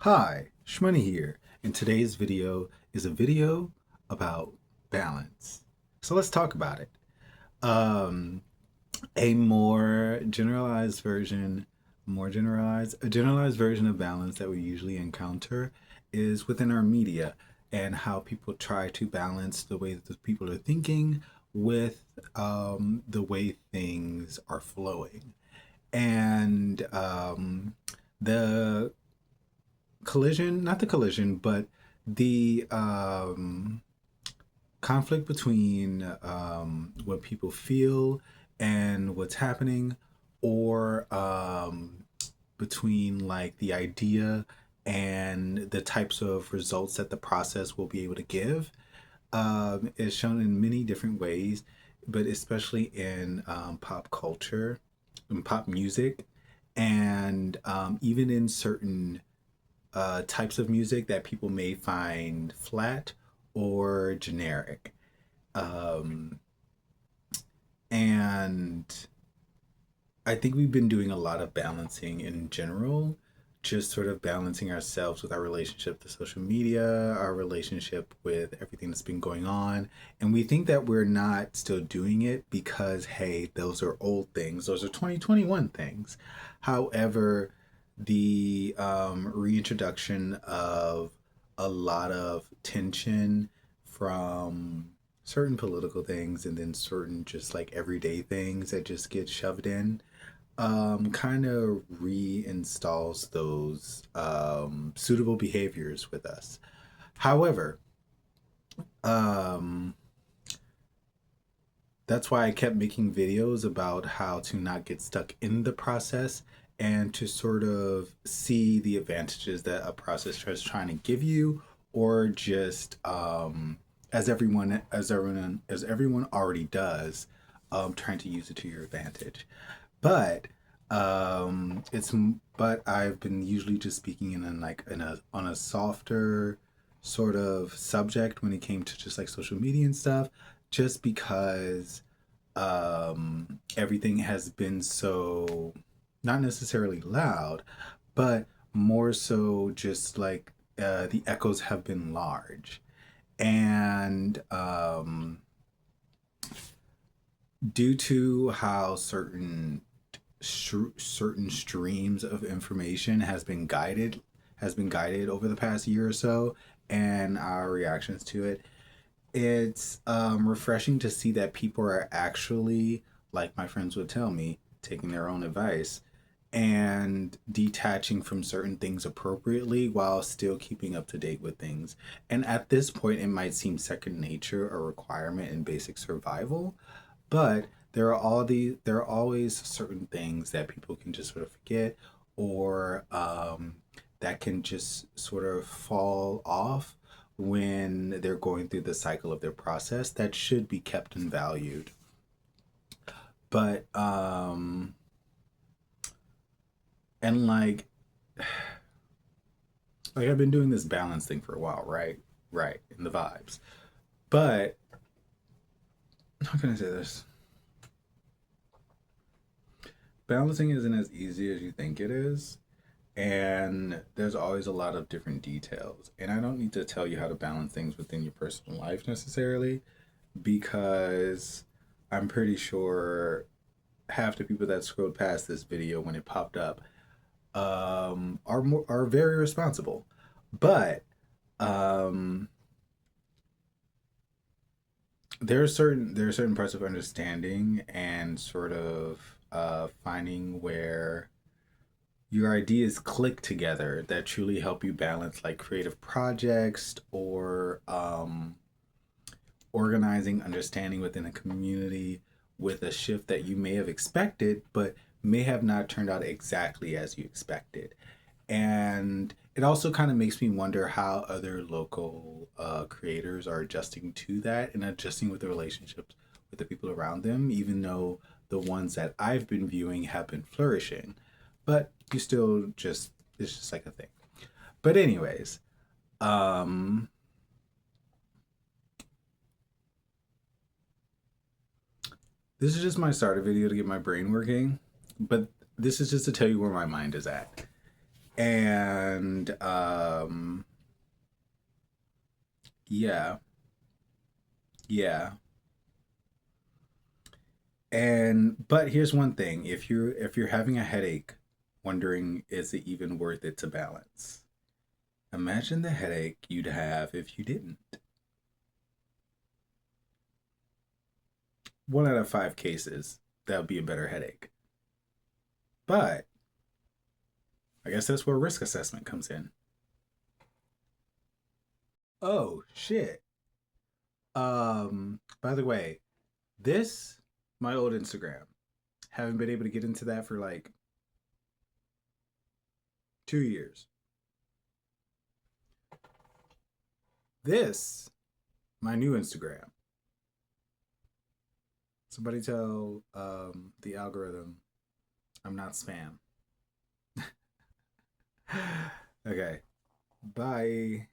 Hi, Shmoney here, and today's video is a video about balance. So let's talk about it. Um, a more generalized version, a generalized version of balance that we usually encounter is within our media and how people try to balance the way that the people are thinking with the way things are flowing. And the not the collision, but the conflict between what people feel and what's happening, or between like the idea and the types of results that the process will be able to give, is shown in many different ways, but especially in pop culture and pop music, and even in certain types of music that people may find flat or generic. Um, and I think we've been doing a lot of balancing in general, just sort of balancing ourselves with our relationship to social media, our relationship with everything that's been going on. And we think that we're not still doing it because, hey, those are old things, those are 2021 things. However, the reintroduction of a lot of tension from certain political things and then certain just like everyday things that just get shoved in kind of reinstalls those suitable behaviors with us. However, um, that's why I kept making videos about how to not get stuck in the process and to sort of see the advantages that a process is trying to give you, or just as everyone already does, trying to use it to your advantage. But it's but I've been usually just speaking in a on a softer sort of subject when it came to just like social media and stuff, just because everything has been so not necessarily loud, but more so just like the echoes have been large. And due to how certain streams of information has been guided over the past year or so, and our reactions to it, it's refreshing to see that people are actually, like my friends would tell me, taking their own advice and detaching from certain things appropriately while still keeping up to date with things. And at this point, it might seem second nature, a requirement in basic survival, but there are always certain things that people can just sort of forget, or that can just sort of fall off when they're going through the cycle of their process that should be kept and valued. But and like I've been doing this balance thing for a while, right? Right, in the vibes. But how can I say this? Balancing isn't as easy as you think it is. And there's always a lot of different details. And I don't need to tell you how to balance things within your personal life necessarily, because I'm pretty sure half the people that scrolled past this video when it popped up are very responsible. But um, there are certain parts of understanding and sort of finding where your ideas click together that truly help you balance like creative projects, or organizing understanding within a community with a shift that you may have expected but may have not turned out exactly as you expected. And it also kind of makes me wonder how other local creators are adjusting to that and adjusting with the relationships with the people around them, even though the ones that I've been viewing have been flourishing. But you still just, it's just like a thing. But, anyways, um, this is just my starter video to get my brain working. But this is just to tell you where my mind is at. And yeah, yeah. And but here's one thing. If you're having a headache, wondering is it even worth it to balance? Imagine the headache you'd have if you didn't. 1 out of 5 cases, that would be a better headache. But I guess that's where risk assessment comes in. Oh shit. By the way, this my old Instagram. Haven't been able to get into that for like 2 years. This my new Instagram. Somebody tell the algorithm I'm not spam. Okay. Bye.